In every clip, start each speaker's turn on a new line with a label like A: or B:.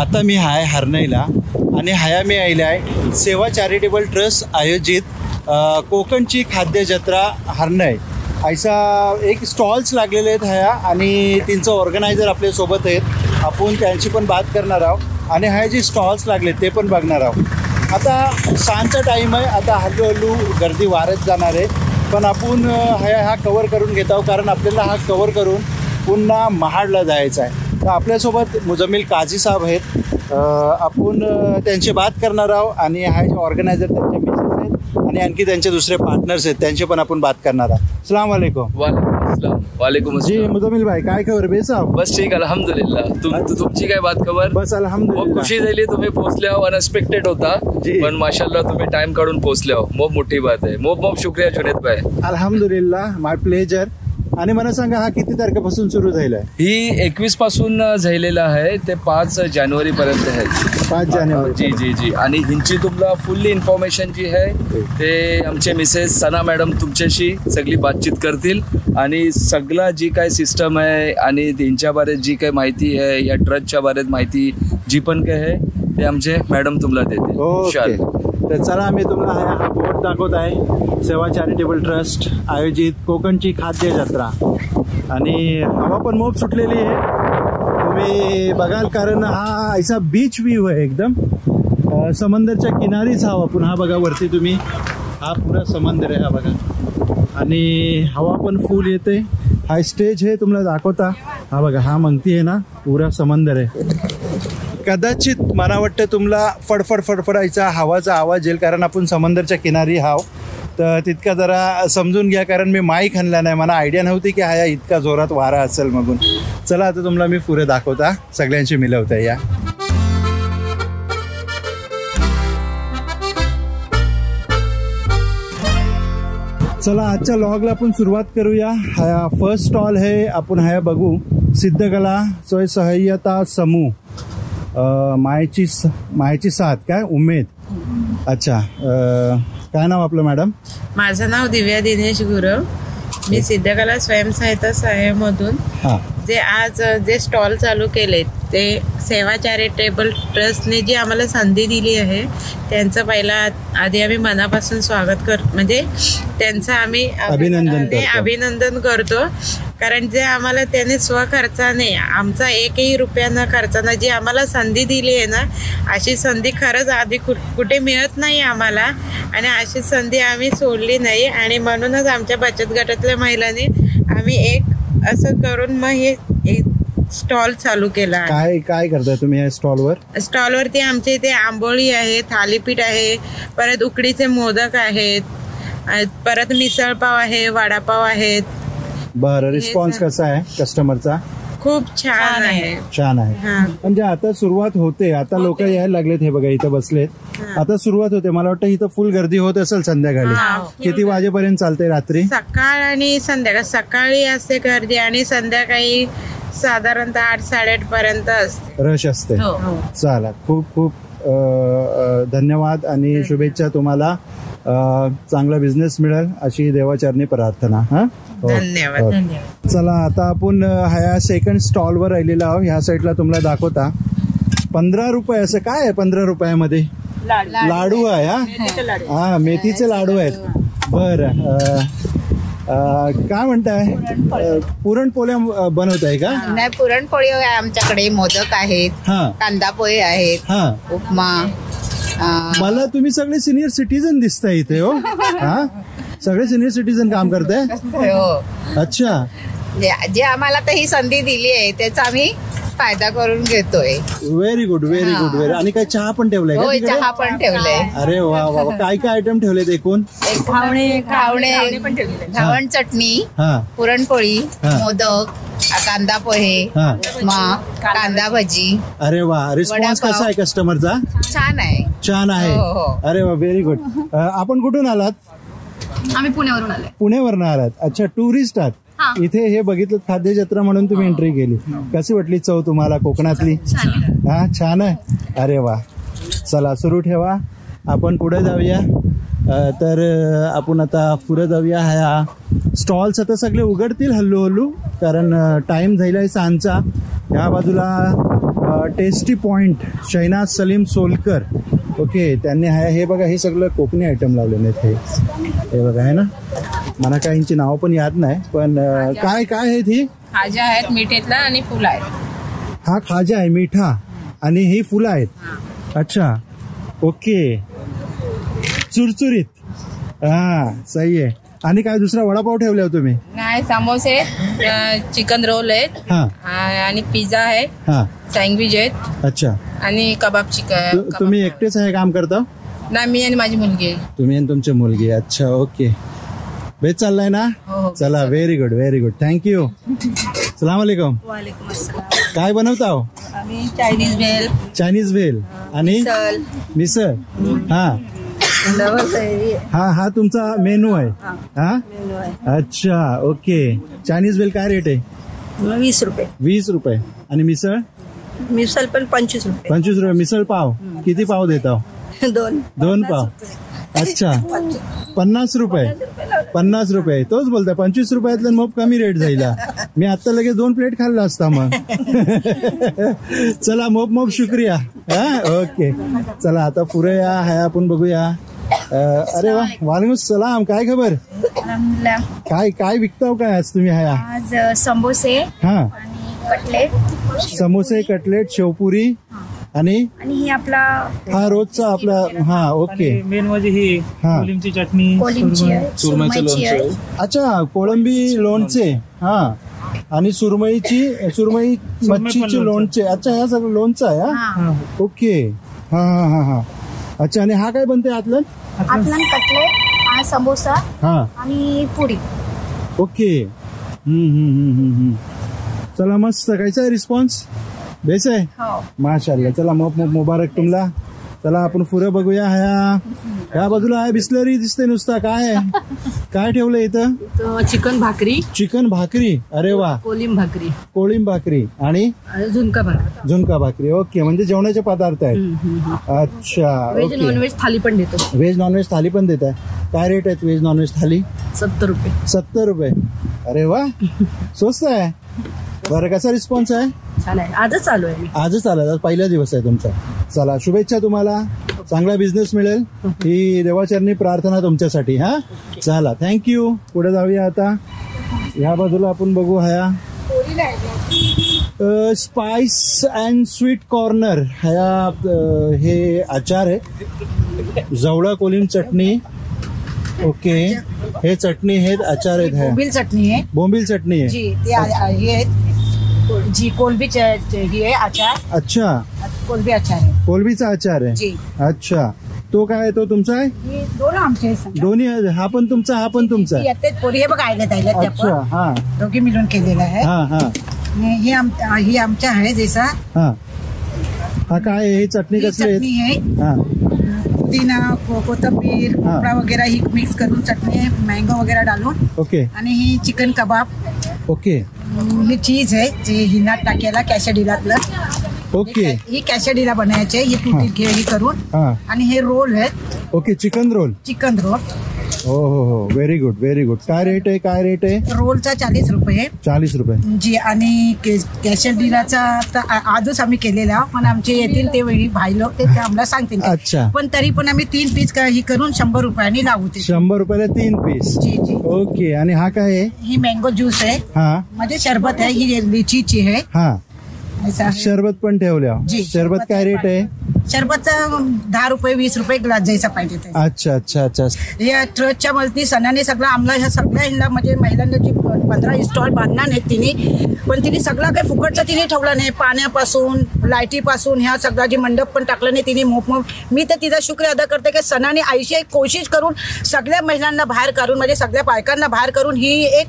A: आता मी हाय हरनईला आणि हाया मी आयले आहे सेवा चॅरिटेबल ट्रस्ट आयोजित कोकणची खाद्य जत्रा हरनई ऐसा एक स्टॉल्स लागलेले आहेत हाया आणि त्यांचं ऑर्गनायझर आपल्यासोबत आहेत. आपण त्यांची पण बात करणार आहोत आणि हाया जे स्टॉल्स लागले ते पण बघणार आहोत. आता सांजचा टाईम आहे, आता हळूहळू गर्दी वाढत जाणार आहे, पण आपण हा कवर करून घेत आहोत कारण आपल्याला हा कवर करून पुन्हा महाडला जायचं आहे. तर आपल्यासोबत मुजम्मिल काझी साहेब आहेत, आपण त्यांची बात करणार आहोत आणि हा जे ऑर्गनायझर त्यांचे मिसेस आहेत आणि आणखी त्यांचे दुसरे पार्टनर्स आहेत त्यांचे पण आपण बात करणार आहोत. अस्सलाम वालेकुम.
B: वालेकुम
A: जी मुजम्मिल भाई काय खबर बेस आहो?
B: बस ठीक अल्हम्दुलिल्लाह. तुमची काय बात खबर?
A: बस अल्हम्दुलिल्लाह.
B: खूप खुशी झाली तुम्ही पोहोचले हो, अनएक्सपेक्टेड होता पण माशाल्लाह तुम्ही टाइम काढून पोहोचले हो, खूप मोठी बात आहे. खूप शुक्रिया जुनेद भाई.
A: अल्हम्दुलिल्लाह, माय प्लेजर. आणि मला सांगा हा किती तारखेपासून सुरू झाला आहे?
B: ही 21 पासून झालेला आहे ते 5 जानेवारी पर्यंत आहे.
A: 5 जानेवारी.
B: जी जी जी. आणि हिंची तुम्हाला फुल्ली इन्फॉर्मेशन जी आहे ते आमचे मिसेस सना मॅडम तुमच्याशी सगळी बातचीत करतील आणि सगळा जी काय सिस्टम आहे आणि त्यांच्या बारेत जी काही माहिती आहे या ट्रस्टच्या बारेत माहिती जी पण काय आहे ते आमचे मॅडम तुम्हाला देतील.
A: तर चला मी तुम्हाला हा बोर्ड दाखवत आहे, सेवा चॅरिटेबल ट्रस्ट आयोजित कोकणची खाद्य जत्रा. आणि हवा पण मोप सुटलेली आहे, तुम्ही बघाल कारण हा ऐसा बीच व्ह्यू आहे, एकदम समंदरच्या किनारीच हा आपण. हा बघा वरती तुम्ही, हा पुरा समंदर आहे हा बघा आणि हवा पण फुल येते. हा स्टेज आहे तुम्हाला दाखवता, हा बघा हा म्हणती आहे ना पुरा समंदर आहे. कदाचित मला वाटतं तुम्हाला फडफड फडफडायचा हवाचा आवाज येईल कारण आपण समंदरच्या किनारी हाव, तर तितका जरा समजून घ्या कारण मी माईक आणला नाही, मला आयडिया नव्हती की हा इतका जोरात वारा असेल म्हणून. चला आता तुम्हाला मी पुढे दाखवता, सगळ्यांशी मिळवता या. चला आजच्या लॉगला आपण सुरुवात करूया. हा फर्स्ट स्टॉल आहे, आपण हा बघू, सिद्धकला स्वयंसहाय्यता समूह मायची साथ काय उमेद. अच्छा, काय नाव आपलं मॅडम?
C: माझं नाव दिव्या दिनेश गुरव, मी सिद्धकला स्वयंसहायता सहाय्यमधून जे आज जे स्टॉल चालू केले ते सेवा चॅरिटेबल ट्रस्टने जी आम्हाला संधी दिली आहे त्यांचं पहिला आधी आम्ही मनापासून स्वागत म्हणजे त्यांचं आम्ही अभिनंदन करतो कारण जे आम्हाला त्याने स्वखर्चाने आमचा एकही रुपया न खर्चाने जी आम्हाला संधी दिली आहे ना, अशी संधी खरंच आधी कुठे मिळत नाही आम्हाला आणि अशी संधी आम्ही सोडली नाही. आणि म्हणूनच आमच्या बचत गटातल्या महिलांनी आम्ही एक असं करून मग हे स्टॉल चालू केला.
A: काय करताय तुम्ही या
C: स्टॉलवरती आमच्या इथे आंबोळी आहे, थालीपीठ आहे, परत उकडीचे मोदक आहेत, परत मिसळपाव आहे, वडापाव आहेत.
A: बरं, रिस्पॉन्स कसा आहे कस्टमरचा?
C: खूप छान आहे.
A: म्हणजे आता सुरुवात होते, आता लोक यायला लागलेत. हे बघा इथं बसलेत, आता सुरुवात होते. मला वाटतं इथं फुल गर्दी होत असेल संध्याकाळी. किती वाजेपर्यंत चालते? रात्री
C: सकाळ आणि संध्याकाळ. सकाळी असते गर्दी आणि संध्याकाळी साधारणतः 8-8:30 पर्यंत असते,
A: रश असते. चला, खूप खूप धन्यवाद आणि शुभेच्छा तुम्हाला. चांगला बिझनेस मिळेल अशी देवाचरणी प्रार्थना.
C: धन्यवाद.
A: चला आता आपण ह्या सेकंड स्टॉलवर राहिलेला आहोत. ह्या साईडला तुम्हाला दाखवता 15 रुपये. असं काय आहे 15 रुपयामध्ये? लाडू आहे. हा, मेथीचे लाडू आहेत. बरं, काय म्हणताय? पुरणपोळ्या बनवताय का?
D: नाही, पुरणपोळी आहे आमच्याकडे, मोदक आहेत, कांदा पोहे आहेत, उपमा.
A: मला तुम्ही सगळे सिनियर सिटीजन दिसताय इथे. हो, हा, सगळे सिनियर सिटीजन काम करताय?
D: हो.
A: अच्छा,
D: जे आम्हाला तर ही संधी दिली आहे त्याचा आम्ही फायदा करून घेतोय.
A: Very good, very good, very. आणि काय चहा पण ठेवलाय का?
D: चहा पण ठेवलंय.
A: अरे वा वा, काय काय आयटम ठेवलेत एकूण?
D: घावण चटणी, पुरणपोळी, मोदक, कांदा पोहे, उपमा, कांदा भजी.
A: अरे वा, रिस्पॉन्स कसा आहे कस्टमरचा?
D: छान आहे.
A: छान आहे. अरे वा, व्हेरी गुड. आपण कुठून आलात?
E: आम्ही पुण्यावरून आलोय.
A: पुण्यावरून आलात? अच्छा, टुरिस्ट आहात. इथे हे बघितलं खाद्य जत्रा म्हणून तुम्ही एंट्री केली. कशी वाटली चव तुम्हाला कोकणातली? हा, छान आहे. अरे वा, चला सुरू ठेवा, आपण पुढे जाऊया. तर आपण आता पुढे जाऊया. ह्या स्टॉल्स आता सगळे उघडतील हल्लू कारण टाइम झालाय सांजचा. ह्या बाजूला tasty point Shahnaz Salim Solkar. Okay, त्यांनी हे बघा हे सगळं कोकणी आयटम लावलेले आहेत. हे बघा आहे ना, मला काहींची नावं पण याद नाही, पण काय काय आहेत ही?
C: खाजा आहेत मिठीतला आणि फुलं आहेत.
A: हा खाजा आहे मिठा आणि ही फुलं आहेत. अच्छा, ओके, चुरचुरीत. हा, सही आहे. आणि काय दुसरा वडापाव ठेवले हो तुम्ही?
C: नाही, समोसे, चिकन रोल आहेत.
A: हा,
C: आणि पिझ्झा आहे.
A: हा,
C: सँडविच आहेत.
A: अच्छा.
C: आणि कबाब चिकन.
A: तुम्ही एकटेच आहे काम करता?
C: नाही, मी आणि माझी मुलगी.
A: तुम्ही आणि तुमची मुलगी. अच्छा, ओके. बेस चाललाय ना? चला, very good, very good. Thank you. सलाम अलैकुम.
C: वालेकुम अस्सलाम.
A: काय बनवता हो?
C: आम्ही चायनीज भेल.
A: चायनीज भेल आणि मिसळ. हा हा, हा तुमचा मेनू आहे. हा, अच्छा, ओके. चायनीज भेल काय रेट आहे?
C: 20 रुपये.
A: 20 रुपये. आणि मिसळ?
C: मिसळ पण 25 रुपये.
A: 25 रुपये. मिसळ पाव किती पाव देता? 2 पाव. अच्छा, 50 रुपये. 50 रुपये. तोच बोलताय 25 रुपयातलं मग कमी रेट जाईला. मी आता लगेच 2 प्लेट खाल्ला असता मग. चला, मोप शुक्रिया. हा, ओके. चला आता पुढे या, हाय आपण बघूया. अरे वा, वालेकुम सलाम. काय खबर? काय काय विकताव काय आज तुम्ही? हाय
E: आज समोसे.
A: हा,
E: कटलेट.
A: समोसे, कटलेट, शेवपुरी आणि
E: ही आपला
A: हा रोजचा आपला. हा, ओके.
F: मेन म्हणजे ही कोलिमची चटणी,
E: सुरमईची आहे.
A: अच्छा, कोळंबी लोणचे. हा, आणि सुरमई मच्छीचे लोणचे. अच्छा, ह्या सगळं लोणचं आहे. हा, ओके. हा हा हा हा. अच्छा, आणि हा काय बनते आतलं?
E: कटलेट, समोसा आणि पुरी.
A: ओके. चला, मस्त. कैसा आहे रिस्पॉन्स? बेस आहे. माशाल्लाह. चला, मुबारक तुम्हाला. चला आपण पुढे बघूया. ह्या बाजूला आहे बिस्लरी दिसते नुसता. काय आहे? काय ठेवलं इथं?
C: चिकन भाकरी.
A: चिकन भाकरी. अरे वा. कोळीम भाकरी आणि झुणका भाकरी. ओके, म्हणजे जेवणाचे पदार्थ आहेत. अच्छा, ओके.
C: नॉनव्हेज थाली पण देतो.
A: व्हेज नॉनव्हेज थाली पण देत आहे. काय रेट आहेत व्हेज नॉनव्हेज थाली?
C: 70 रुपये.
A: 70 रुपये. अरे वा, स्वस्त आहे. बरं, कसा रिस्पॉन्स आहे?
C: आजच चालू आहे.
A: आजच चालू, पहिला दिवस आहे तुमचा. चला, शुभेच्छा तुम्हाला. चांगला बिझनेस मिळेल ही देवाचरणी प्रार्थना तुमच्यासाठी. हा, चला, थँक्यू. पुढे जाऊया आता. ह्या बाजूला आपण बघू. Spice and sweet corner. हे आचार आहे. जवळा कोलिम चटणी. ओके, हे चटणी आहेत, आचार आहेत.
D: बोंबील चटणी आहे.
A: बोंबील चटणी आहे
D: जी, जी कोलबी ही आहे आचार.
A: अच्छा,
D: कोलबी आचार आहे.
A: कोलबीचा आचार आहे
D: जी.
A: अच्छा, तो काय तो तुमचा आहे?
D: दोन आमचे
A: दोन्ही. हा पण तुमचा, हा पण तुमचा.
D: पोरी हे बघा आयल्यात.
A: अच्छा, हा,
D: दोघी मिळून केलेला आहे.
A: हा हा.
D: ही आमच्या आहे जैसा.
A: हा, हा काय ही चटणी कसली
D: आहे?
A: हा,
D: पुदिना, कोथिंबीर, भोपळा वगैरे ही मिक्स करून चटणी आहे. मँगो वगैरे डालून.
A: ओके.
D: आणि ही चिकन कबाब.
A: ओके.
D: ही चीज आहे जे हिनात टाकायला कॅशडिलातलं.
A: ओके.
D: ही कॅशडिला बनायचे. ही तुटी हे करून. आणि हे रोल आहेत.
A: Okay, chicken roll.
D: Chicken roll.
A: हो हो हो, व्हेरी गुड, व्हेरी गुड. काय रेट आहे? काय रेट आहे?
D: रोलचा 40 रुपये.
A: 40 रुपये.
D: जी. आणि कॅशडिलाचा आजच आम्ही केलेला, पण आमचे येतील ते वेळी भाईलो ते आम्हाला सांगतील.
A: अच्छा,
D: पण तरी पण आम्ही 3 पीस ही करून 100 रुपयांनी लावू.
A: 100 रुपयाला 3 पीस.
D: जी जी.
A: ओके. आणि हा काय आहे?
D: ही मँगो ज्यूस आहे.
A: हा,
D: म्हणजे शरबत आहे. ही लिचीची आहे.
A: हा, शरबत पण ठेवल्या. शरबत काय रेट आहे?
D: शरबत 10 रुपये 20 रुपये ग्लास जैसा पाहिजे.
A: अच्छा अच्छा अच्छा.
D: या ट्रस्टच्या मदती सणाने सगळं आम्हाला ह्या सगळ्या म्हणजे महिलांना जी 15 स्टॉल बांधणार नाहीत तिने, पण तिने सगळा काही फुकटचा तिने ठेवला नाही. पाण्यापासून लाईटीपासून ह्या सगळा जी मंडप पण टाकला नाही तिने. मी तर तिचा शुक्रिया अदा करते की सणाने आयुष्य एक कोशिश करून सगळ्या महिलांना बाहेर काढून, म्हणजे सगळ्या बायकांना बाहेर करून ही एक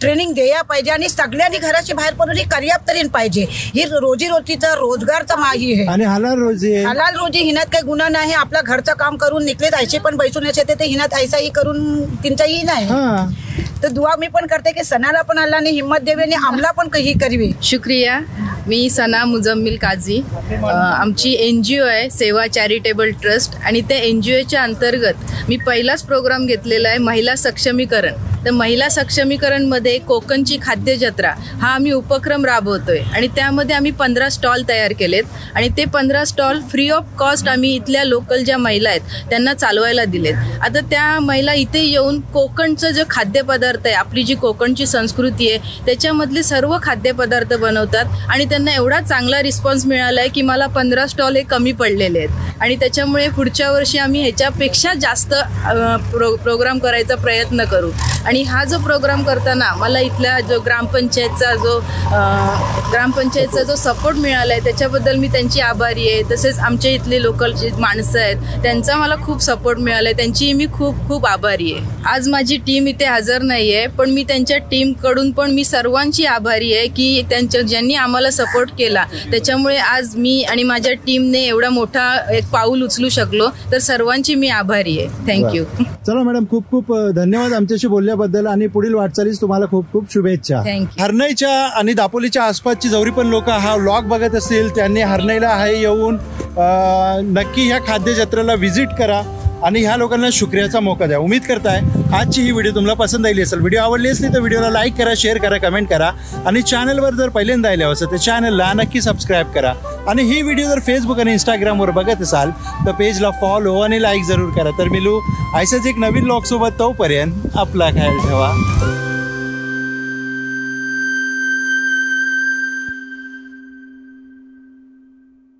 D: ट्रेनिंग द्यायला पाहिजे. आणि सगळ्यांनी घराची बाहेर पडून ही करियाब तरी पाहिजे. ही रोजीरोटीचा रोजगारचा माही आहे.
A: आणि हलाल
D: रोजी हिनात काही गुन्हा नाही. आपल्या घरचं काम करून निघले जायचे, पण बैसून यायचे ते हिनात ऐसाही करून त्यांचाही नाही. तर दुआ मी पण करते की सणाला पण अल्लाने हिम्मत द्यावी आणि आम्हाला पण काही करावी.
C: शुक्रिया. मी सना मुजम्मिल काझी. आमची NGO आहे सेवा चॅरिटेबल ट्रस्ट, आणि त्या NGOच्या अंतर्गत मी पहिलाच प्रोग्राम घेतलेला आहे महिला सक्षमीकरण.
G: तर महिला सक्षमीकरणमध्ये कोकणची खाद्य जत्रा हा आम्ही उपक्रम राबवतोय आणि त्यामध्ये आम्ही 15 स्टॉल तयार केलेत आणि ते 15 स्टॉल फ्री ऑफ कॉस्ट आम्ही इथल्या लोकल ज्या महिला आहेत त्यांना चालवायला दिलेत. आता त्या महिला इथे येऊन कोकणचं जे खाद्यपदार्थ आहे, आपली जी कोकणची संस्कृती आहे त्याच्यामधले सर्व खाद्यपदार्थ बनवतात आणि त्यांना एवढा चांगला रिस्पॉन्स मिळाला आहे की मला 15 स्टॉल हे कमी पडलेले आहेत आणि त्याच्यामुळे पुढच्या वर्षी आम्ही ह्याच्यापेक्षा जास्त प्रोग्राम करायचा प्रयत्न करू. आणि हा जो प्रोग्राम करताना मला इथल्या जो ग्रामपंचायतचा जो सपोर्ट मिळाला आहे त्याच्याबद्दल मी त्यांची आभारी आहे. तसेच आमच्या इथले लोकल जे माणसं आहेत त्यांचा मला खूप सपोर्ट मिळाला आहे, त्यांची मी खूप खूप आभारी आहे. आज माझी टीम इथे हजर नाही आहे पण मी त्यांच्या टीमकडून पण मी सर्वांची आभारी आहे की ज्यांनी आम्हाला सपोर्ट केला त्याच्यामुळे आज मी आणि माझ्या टीमने एवढा मोठा एक पाऊल उचलू शकलो. तर सर्वांची मी आभारी आहे. थँक्यू.
A: चला मॅडम, खूप खूप धन्यवाद आमच्याशी बोलल्याबद्दल आणि पुढील वाटचालीस तुम्हाला खूप खूप शुभेच्छा. हरणाईच्या आणि दापोलीच्या आसपासची जवळी पण लोक हा व्लॉग बघत असतील त्यांनी हरणाईला येऊन नक्की ह्या खाद्य जत्रेला व्हिजिट करा आणि ह्या लोकांना शुक्रियाचा मौका द्या. उम्मीद करताय आजची ही व्हिडिओ तुम्हाला पसंत आली असेल. व्हिडिओ आवडली असली तर व्हिडिओला लाईक करा, शेअर करा, कमेंट करा आणि चॅनलवर जर पहिल्यांदा आले असेल तर चॅनलला नक्की सबस्क्राईब करा. आणि ही व्हिडिओ जर फेसबुक आणि इंस्टाग्रामवर बघत असाल तर पेजला फॉलो आणि लाईक जरूर करा. तर मिळू अशाच एक नवीन व्लॉग सोबत. तोपर्यंत आपला ख्याल ठेवा.